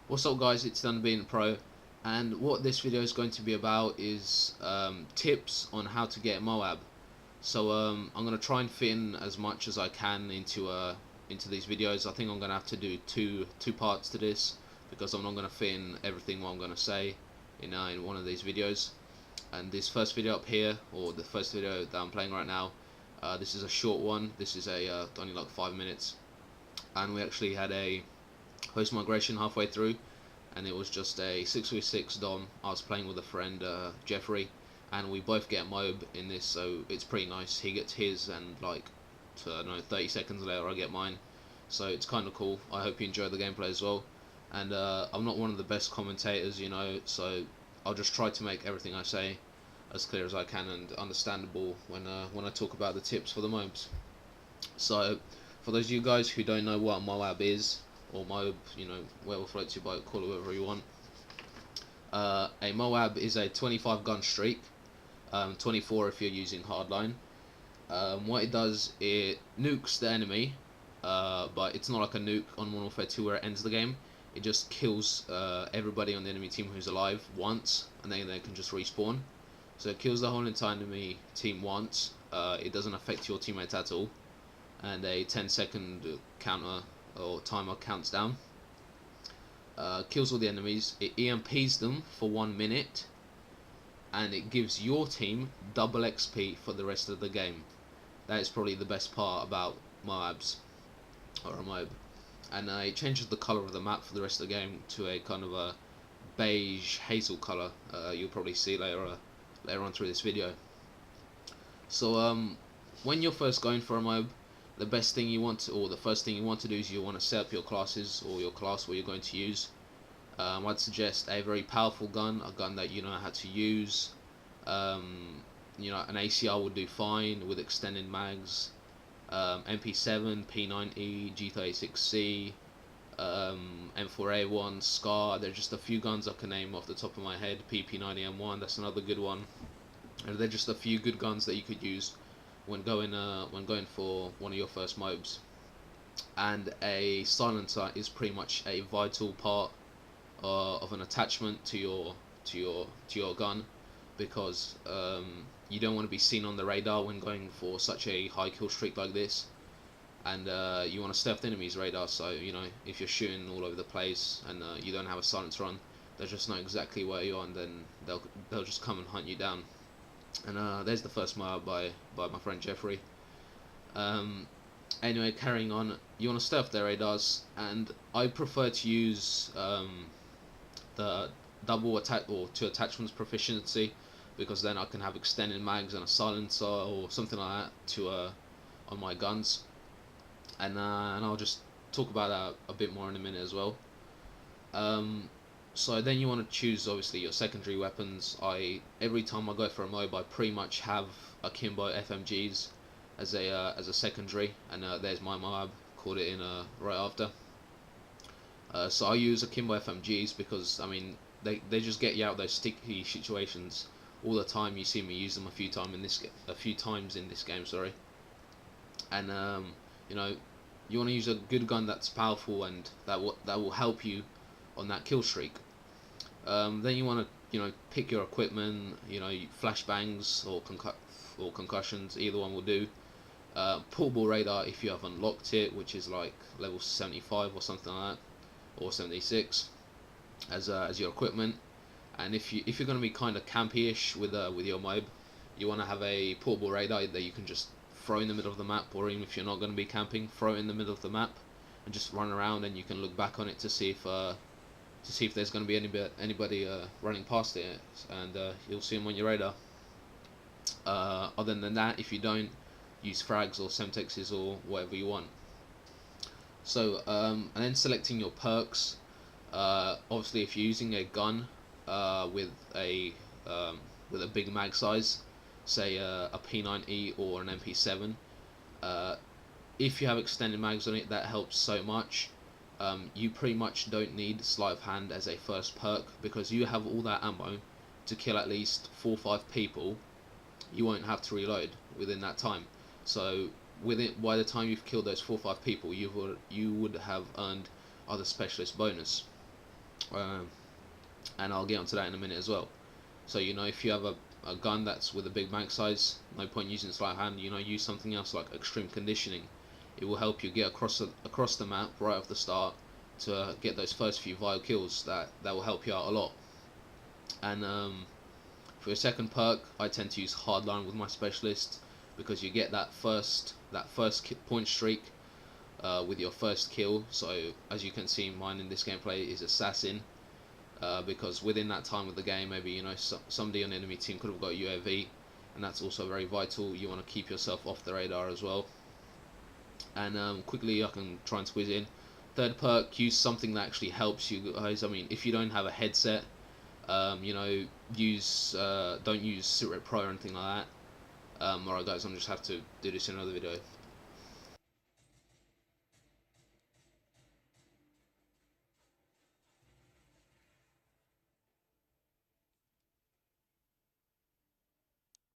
What's up guys, it's TheUnbeatenPro, and what this video is going to be about is tips on how to get MO.A.B. So I'm going to try and fit in as much as I can into these videos. I think I'm going to have to do two parts to this because I'm not going to fit in everything what I'm going to say in one of these videos. And this first video up here, or the first video that I'm playing right now, this is a short one. This is only like 5 minutes, and we actually had a host migration halfway through, and it was just a 6v6 dom. I was playing with a friend, Jeffrey, and we both get MO.A.B in this, so it's pretty nice. He gets his, and like, I don't know, 30 seconds later I get mine, so it's kind of cool. I hope you enjoy the gameplay as well. And I'm not one of the best commentators, you know, so I'll just try to make everything I say as clear as I can and understandable when I talk about the tips for the MO.A.Bs. So for those of you guys who don't know what MO.A.B is, or MO.A.B, you know, whatever floats your boat, call it whatever you want. A MO.A.B is a 25 gun streak, 24 if you're using hardline. What it does, it nukes the enemy, but it's not like a nuke on Modern Warfare 2 where it ends the game. It just kills everybody on the enemy team who's alive once, and then they can just respawn. So it kills the whole entire enemy team once. It doesn't affect your teammates at all, and a 10-second counter or timer counts down. Kills all the enemies. It EMPs them for 1 minute, and it gives your team double XP for the rest of the game. That is probably the best part about MO.A.Bs, or a MO.A.B. And it changes the color of the map for the rest of the game to a kind of a beige hazel color. You'll probably see later on through this video. So when you're first going for a MO.A.B, the best thing you want to, or the first thing you want to do, is you want to set up your classes, or your class where you're going to use. I'd suggest a very powerful gun, a gun that you know how to use. You know, an ACR would do fine with extended mags. MP7, P90, G36C, M4A1, SCAR. There's just a few guns I can name off the top of my head. PP90M1, that's another good one. And they're just a few good guns that you could use when going for one of your first MO.A.Bs. And a silencer is pretty much a vital part of an attachment to your gun, because you don't want to be seen on the radar when going for such a high kill streak like this, and you want to stay off the enemy's radar. So you know, if you're shooting all over the place and you don't have a silencer on, they'll just know exactly where you are, and then they'll just come and hunt you down. And there's the first MO.A.B by my friend Jeffrey. Anyway, carrying on, you want to stay off their radars, and I prefer to use the double attack or two attachments proficiency, because then I can have extended mags and a silencer or something like that to on my guns, and I'll just talk about that a bit more in a minute as well. So then you want to choose obviously your secondary weapons. Every time I go for a MO.A.B, I pretty much have akimbo FMGs as a secondary, and there's my MO.A.B, called it in right after. So I use akimbo FMGs because I mean they just get you out of those sticky situations all the time. You see me use them a few times in this game, sorry. And you know, you want to use a good gun that's powerful and that will help you on that kill streak. Then you want to pick your equipment. You know, flashbangs or concussions, either one will do. Portable radar if you have unlocked it, which is like level 75 or something like that, or 76 as your equipment. And if you're going to be kind of campy-ish with your MO.A.B, you want to have a portable radar that you can just throw in the middle of the map, or even if you're not going to be camping, throw it in the middle of the map and just run around, and you can look back on it to see if there's going to be anybody running past it, and you'll see them on your radar. Other than that, if you don't, use frags or semtexes or whatever you want. So and then selecting your perks. Obviously, if you're using a gun with a big mag size, say a P90 or an MP7, if you have extended mags on it, that helps so much. You pretty much don't need sleight of hand as a first perk, because you have all that ammo to kill at least 4 or 5 people. You won't have to reload within that time. So by the time you've killed those 4 or 5 people, you would have earned other specialist bonus. um, and I'll get onto that in a minute as well. So you know, if you have a gun that's with a big mag size, no point using sleight hand. You know, use something else like extreme conditioning. It will help you get across the map right off the start to get those first few vital kills. That will help you out a lot. And for your second perk, I tend to use hardline with my specialist because you get that first point streak with your first kill. So as you can see, mine in this gameplay is assassin. Because within that time of the game, maybe you know somebody on the enemy team could have got UAV, and that's also very vital. You want to keep yourself off the radar as well. And quickly, I can try and squeeze in. Third perk, use something that actually helps you guys. I mean, if you don't have a headset, you know, don't use SitRep Pro or anything like that. Alright guys, I'm just have to do this in another video.